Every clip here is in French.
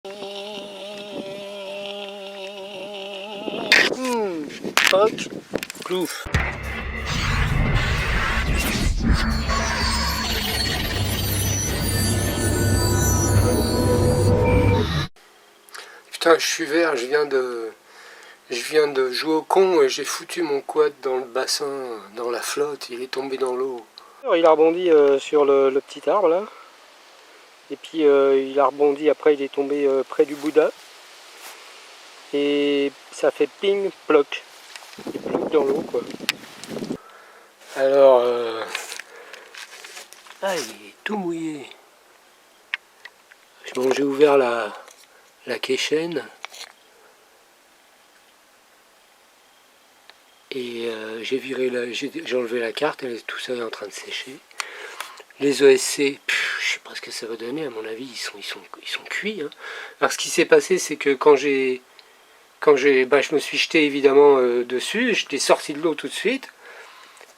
Poc, plouf. Putain, je suis vert, je viens de jouer au con et j'ai foutu mon quad dans le bassin, dans la flotte, il est tombé dans l'eau. Il a rebondi sur le petit arbre là, et puis il a rebondi, après il est tombé près du Bouddha, et ça fait ping, ploc, il ploque dans l'eau quoi. Alors, ah, il est tout mouillé. Bon, j'ai ouvert la quai-chaîne. Et j'ai enlevé la carte, et tout ça est en train de sécher. Les ESC, je sais pas ce que ça va donner, à mon avis, ils sont cuits. Hein. Alors ce qui s'est passé, c'est que je me suis jeté évidemment dessus, je l'ai sorti de l'eau tout de suite.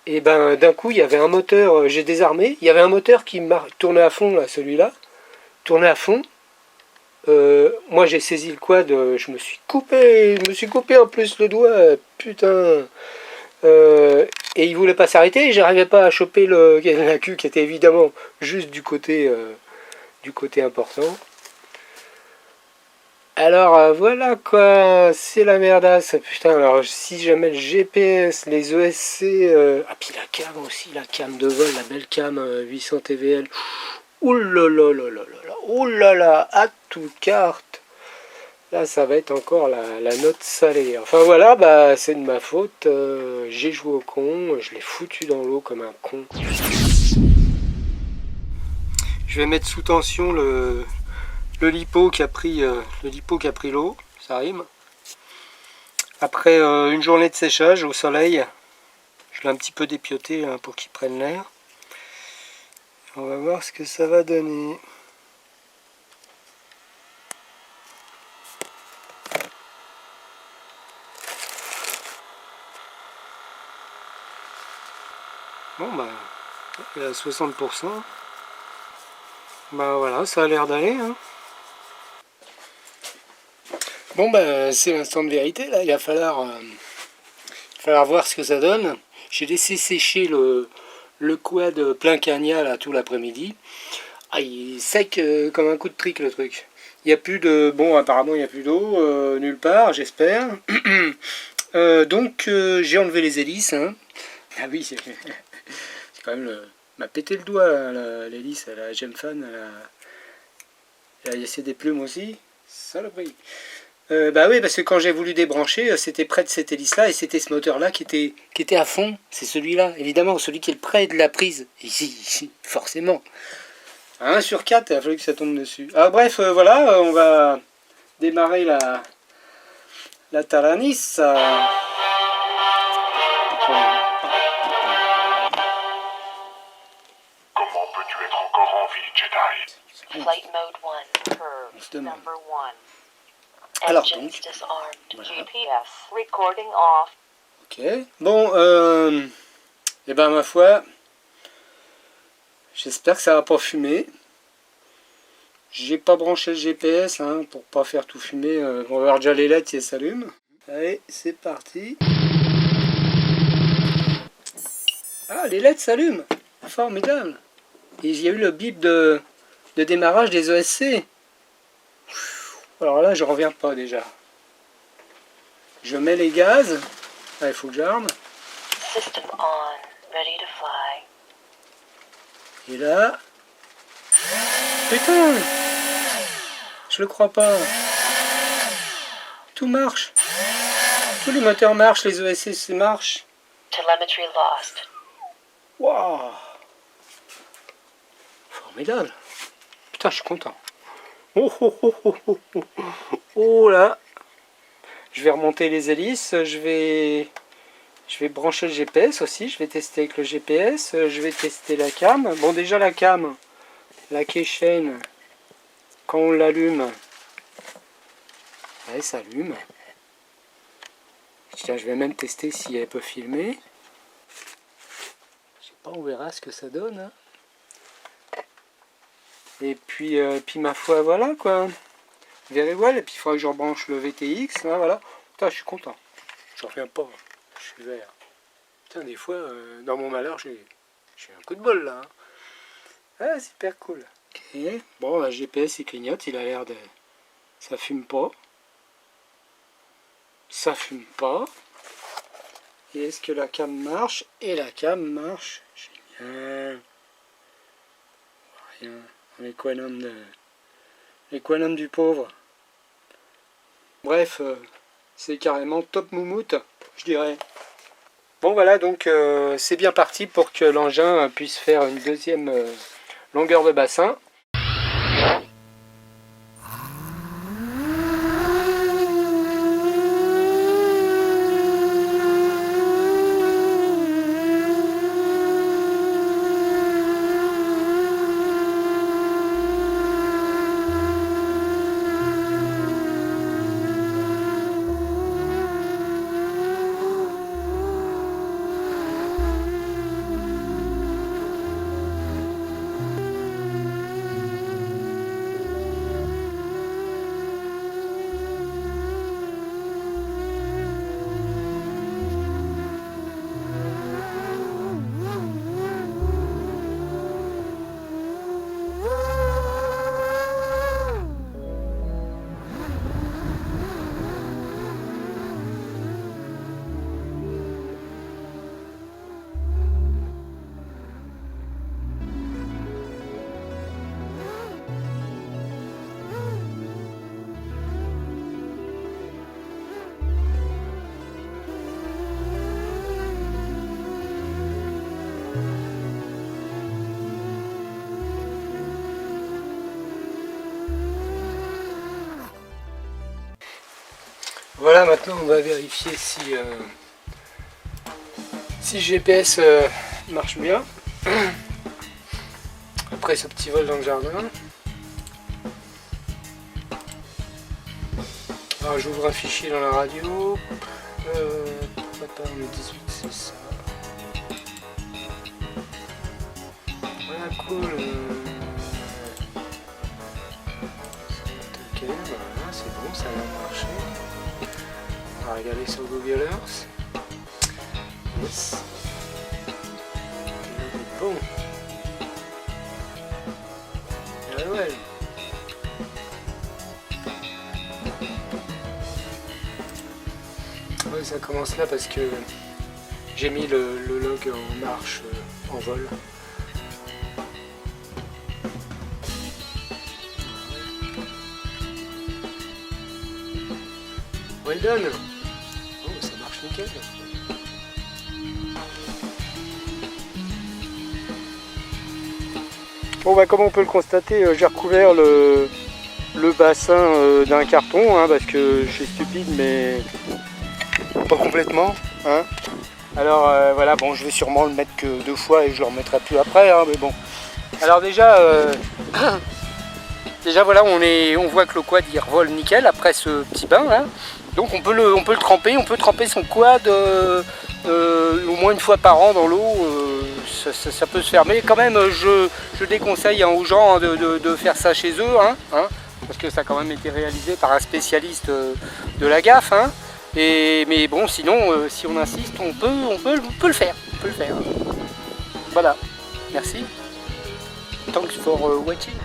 Et ben d'un coup, il y avait un moteur, j'ai désarmé, il y avait un moteur qui tournait à fond, là, celui-là, tournait à fond. Moi j'ai saisi le quad, je me suis coupé en plus le doigt, putain. Et il voulait pas s'arrêter, et j'arrivais pas à choper la queue qui était évidemment juste du côté important. Alors voilà quoi, c'est la merdasse, putain. Alors si jamais le GPS, les ESC, ah puis la cam aussi, la cam de vol, la belle cam 800 TVL, oulala, à toute carte. Là, ça va être encore la note salée. Enfin voilà, bah c'est de ma faute. J'ai joué au con, je l'ai foutu dans l'eau comme un con. Je vais mettre sous tension le lipo qui a pris l'eau, ça rime. Après une journée de séchage au soleil, je l'ai un petit peu dépioté hein, pour qu'il prenne l'air. On va voir ce que ça va donner. Bon bah, il est à 60%. Bah voilà, ça a l'air d'aller. Hein. Bon bah c'est l'instant de vérité là, il va falloir voir ce que ça donne. J'ai laissé sécher le quad plein cagna là tout l'après-midi. Ah, il est sec comme un coup de trick le truc. Il n'y a plus de... Bon apparemment il n'y a plus d'eau nulle part, j'espère. Donc j'ai enlevé les hélices. Hein. Ah oui, c'est quand même m'a pété le doigt l'hélice, la Gemfan, elle a laissé des plumes aussi. Saloperie. Bah oui, parce que quand j'ai voulu débrancher, c'était près de cette hélice là, et c'était ce moteur là qui était à fond. C'est celui-là, évidemment, celui qui est près de la prise. Ici, forcément. À 1 sur 4, il a fallu que ça tombe dessus. Ah bref, voilà, on va démarrer la Taranis. Comment peux-tu être encore en vie, Jedi? Flight mode 1, curve, number 1. Alors donc, voilà. GPS, recording off. Ok, bon, et ben ma foi, j'espère que ça va pas fumer. J'ai pas branché le GPS hein, pour pas faire tout fumer. On va voir déjà les LED si elles s'allument. Allez, c'est parti. Ah, les LED s'allument. Formidable. Et il y a eu le bip de démarrage des ESC. Alors là, je reviens pas déjà. Je mets les gaz. Ah, il faut que j'arme. System on, ready to fly. Et là... Putain! Je le crois pas. Tout marche. Tous les moteurs marchent, les ESC marchent. Telemetry lost. Waouh! Formidable. Putain, je suis content. Oh, oh, oh, oh, oh, oh. Oh là! Je vais remonter les hélices, je vais brancher le GPS aussi, je vais tester avec le GPS, je vais tester la cam. Bon déjà la cam, la keychain, quand on l'allume, elle s'allume. Tiens, je vais même tester si elle peut filmer. Je sais pas, on verra ce que ça donne. Hein. Et puis ma foi, voilà quoi. very well. Et puis il faudra que je rebranche le VTX. Là, voilà. Putain, je suis content. Je reviens pas. Je suis vert. Putain, des fois, dans mon malheur, j'ai un coup de bol là. Hein. Ah, super cool. Ok. Bon, la GPS il clignote. Il a l'air de. Ça fume pas. Ça fume pas. Et est-ce que la cam marche? Et la cam marche. Génial. Rien. L'équanome du pauvre. Bref, c'est carrément top moumoute, je dirais. Bon voilà, donc c'est bien parti pour que l'engin puisse faire une deuxième longueur de bassin. Voilà, maintenant on va vérifier si GPS marche bien. Après ce petit vol dans le jardin. Alors j'ouvre un fichier dans la radio. Attends, le 18 c'est ça. Voilà, cool. Ok, voilà, c'est bon, ça va marcher. On va regarder sur Google Earth. Yes. Bon. Ah ouais. Ouais, ça commence là parce que j'ai mis le log en marche, en vol. Well done. Oh, ça marche nickel. Bon bah comme on peut le constater, j'ai recouvert le bassin d'un carton, hein, parce que je suis stupide, mais pas complètement. Hein. Alors voilà, bon, je vais sûrement le mettre que 2 fois et je le remettrai plus après, hein, mais bon. Alors déjà, voilà, on voit que le quad il revole nickel après ce petit bain là. Donc on peut le tremper, on peut tremper son quad au moins une fois par an dans l'eau, ça peut se faire. Mais quand même, je déconseille aux gens de faire ça chez eux, hein, parce que ça a quand même été réalisé par un spécialiste de la gaffe. Hein, mais bon, sinon, si on insiste, on peut le faire. Voilà, merci. Thanks for watching.